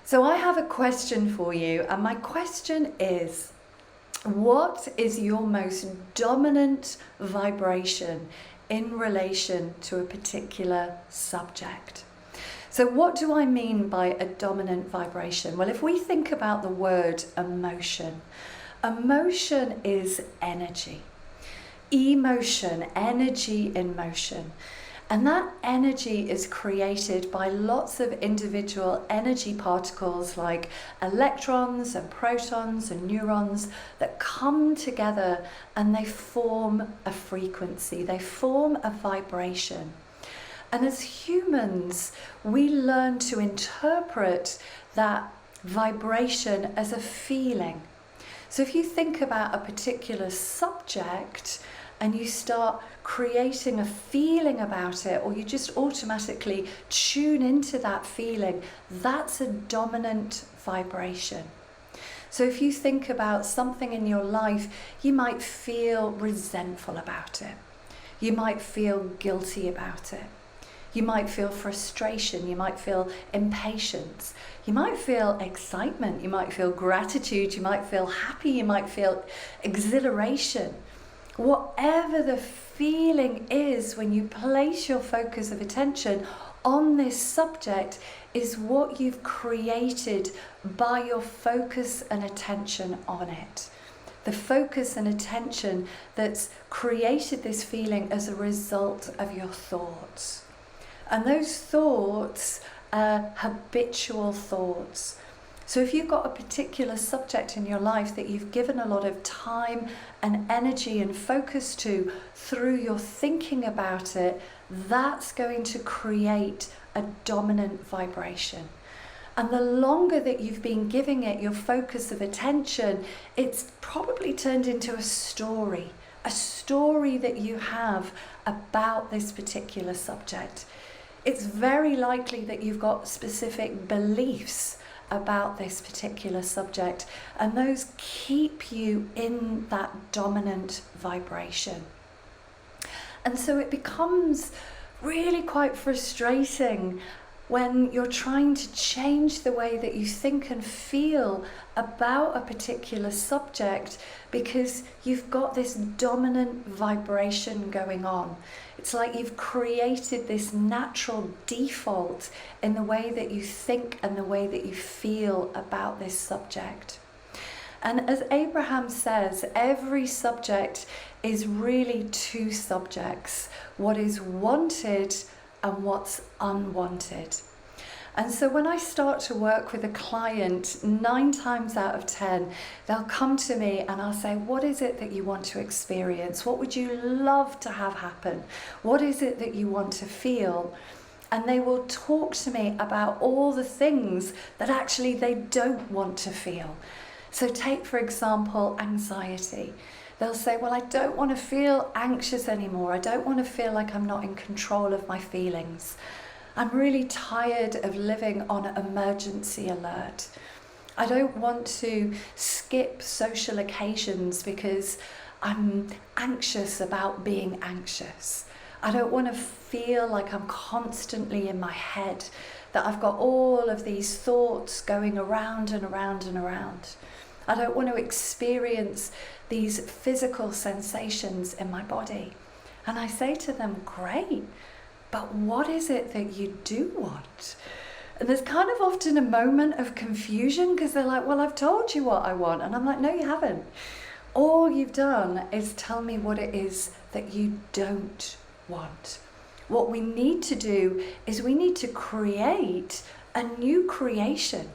So I have a question for you, and my question is, what is your most dominant vibration in relation to a particular subject? So what do I mean by a dominant vibration? Well, if we think about the word emotion, emotion is energy. Emotion, energy in motion. And that energy is created by lots of individual energy particles like electrons and protons and neurons that come together and they form a frequency, they form a vibration. And as humans, we learn to interpret that vibration as a feeling. So if you think about a particular subject and you start creating a feeling about it, or you just automatically tune into that feeling, that's a dominant vibration. So if you think about something in your life, you might feel resentful about it. You might feel guilty about it. You might feel frustration, you might feel impatience, you might feel excitement, you might feel gratitude, you might feel happy, you might feel exhilaration. Whatever the feeling is when you place your focus of attention on this subject is what you've created by your focus and attention on it. The focus and attention that's created this feeling as a result of your thoughts. And those thoughts are habitual thoughts. So if you've got a particular subject in your life that you've given a lot of time and energy and focus to through your thinking about it, that's going to create a dominant vibration. And the longer that you've been giving it your focus of attention, it's probably turned into a story that you have about this particular subject. It's very likely that you've got specific beliefs about this particular subject, and those keep you in that dominant vibration. And so it becomes really quite frustrating when you're trying to change the way that you think and feel about a particular subject because you've got this dominant vibration going on. It's like you've created this natural default in the way that you think and the way that you feel about this subject. And as Abraham says, every subject is really two subjects: what is wanted and what's unwanted. And so when I start to work with a client, 9 times out of 10, they'll come to me and I'll say, what is it that you want to experience? What would you love to have happen? What is it that you want to feel? And they will talk to me about all the things that actually they don't want to feel. So take, for example, anxiety. They'll say, well, I don't want to feel anxious anymore. I don't want to feel like I'm not in control of my feelings. I'm really tired of living on emergency alert. I don't want to skip social occasions because I'm anxious about being anxious. I don't want to feel like I'm constantly in my head, that I've got all of these thoughts going around and around and around. I don't want to experience these physical sensations in my body. And I say to them, great, but what is it that you do want? And there's kind of often a moment of confusion because they're like, well, I've told you what I want. And I'm like, no, you haven't. All you've done is tell me what it is that you don't want. What we need to do is we need to create a new creation.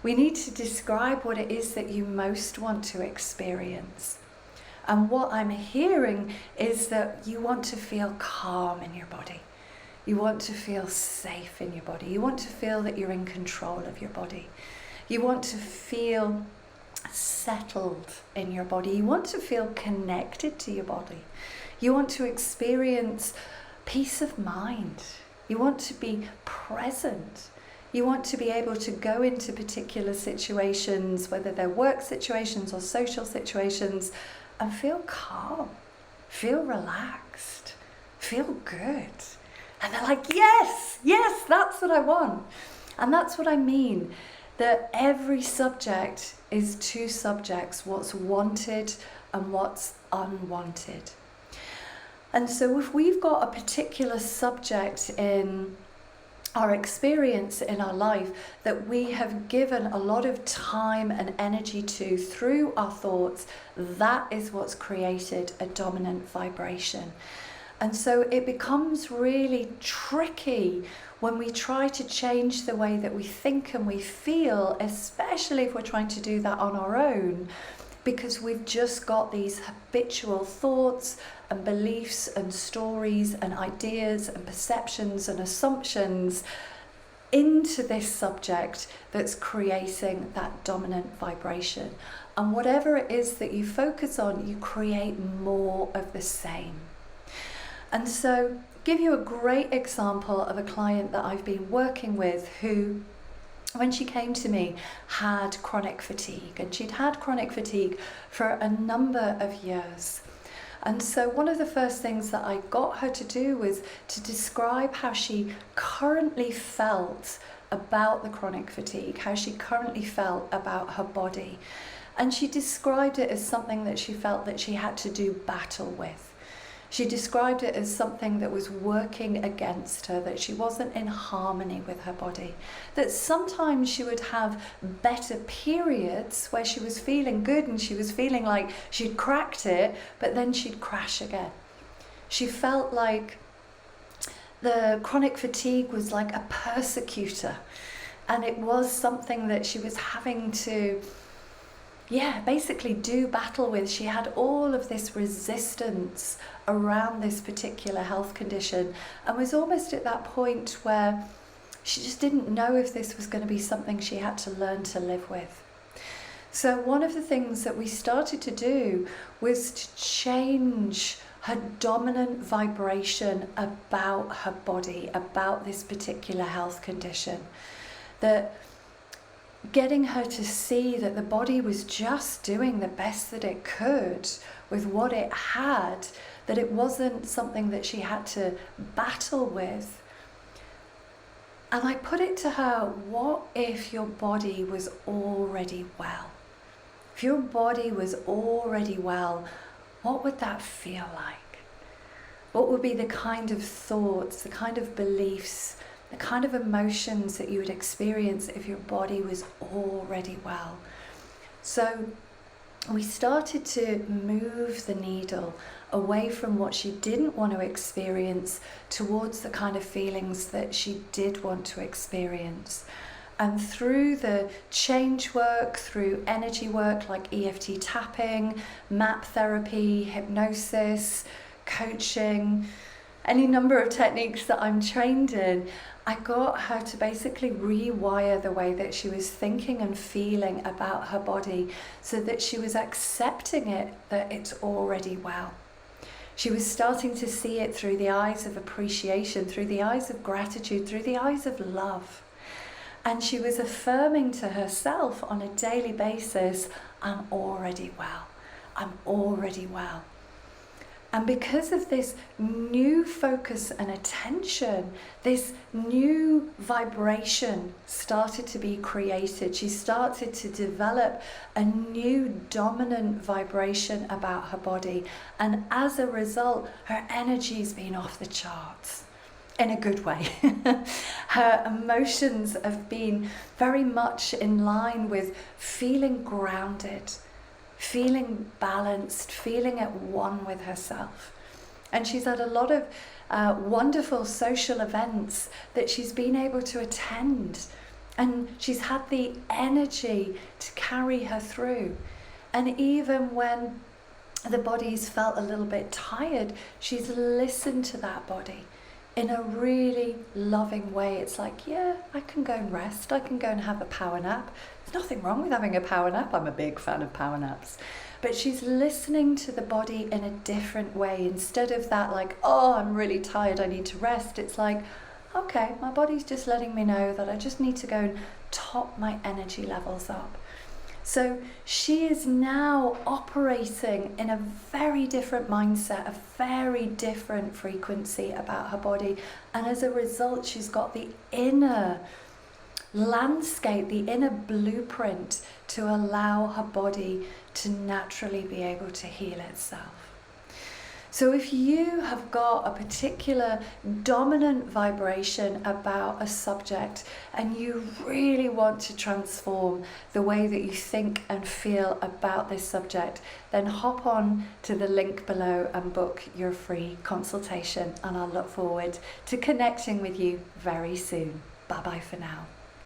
We need to describe what it is that you most want to experience. And what I'm hearing is that you want to feel calm in your body. You want to feel safe in your body. You want to feel that you're in control of your body. You want to feel settled in your body. You want to feel connected to your body. You want to experience peace of mind. You want to be present. You want to be able to go into particular situations, whether they're work situations or social situations, and feel calm, feel relaxed, feel good. And they're like, yes, that's what I want. And that's what I mean. that every subject is two subjects, what's wanted and what's unwanted. And so if we've got a particular subject in our experience in our life that we have given a lot of time and energy to through our thoughts, that is what's created a dominant vibration. And so it becomes really tricky when we try to change the way that we think and we feel, especially if we're trying to do that on our own, because we've just got these habitual thoughts and beliefs and stories and ideas and perceptions and assumptions into this subject that's creating that dominant vibration. And whatever it is that you focus on, you create more of the same. And so, give you a great example of a client that I've been working with who, when she came to me, had chronic fatigue, and she'd had chronic fatigue for a number of years. And so one of the first things that I got her to do was to describe how she currently felt about the chronic fatigue, how she currently felt about her body. And she described it as something that she felt that she had to do battle with. She described it as something that was working against her, that she wasn't in harmony with her body, that sometimes she would have better periods where she was feeling good and she was feeling like she'd cracked it, but then she'd crash again. She felt like the chronic fatigue was like a persecutor, and it was something that she was having to basically do battle with. She had all of this resistance around this particular health condition and was almost at that point where she just didn't know if this was going to be something she had to learn to live with. So one of the things that we started to do was to change her dominant vibration about her body, about this particular health condition. That getting her to see that the body was just doing the best that it could with what it had, that it wasn't something that she had to battle with. And I put it to her, what if your body was already well? If your body was already well, what would that feel like? What would be the kind of thoughts, the kind of beliefs, the kind of emotions that you would experience if your body was already well? So we started to move the needle away from what she didn't want to experience towards the kind of feelings that she did want to experience. And through the change work, through energy work like EFT tapping, map therapy, hypnosis, coaching, any number of techniques that I'm trained in, I got her to basically rewire the way that she was thinking and feeling about her body so that she was accepting it, that it's already well. She was starting to see it through the eyes of appreciation, through the eyes of gratitude, through the eyes of love. And she was affirming to herself on a daily basis, I'm already well. I'm already well. And because of this new focus and attention, this new vibration started to be created. She started to develop a new dominant vibration about her body. And as a result, her energy's been off the charts. In a good way. Her emotions have been very much in line with feeling grounded, feeling balanced, feeling at one with herself. And she's had a lot of wonderful social events that she's been able to attend. And she's had the energy to carry her through. And even when the body's felt a little bit tired, she's listened to that body in a really loving way. It's like, yeah, I can go and rest. I can go and have a power nap. There's nothing wrong with having a power nap. I'm a big fan of power naps. But she's listening to the body in a different way. Instead of that, like, oh, I'm really tired, I need to rest. It's like, okay, my body's just letting me know that I just need to go and top my energy levels up. So she is now operating in a very different mindset, a very different frequency about her body. And as a result, she's got the inner landscape, the inner blueprint to allow her body to naturally be able to heal itself. So if you have got a particular dominant vibration about a subject and you really want to transform the way that you think and feel about this subject, then hop on to the link below and book your free consultation, and I'll look forward to connecting with you very soon. Bye bye for now.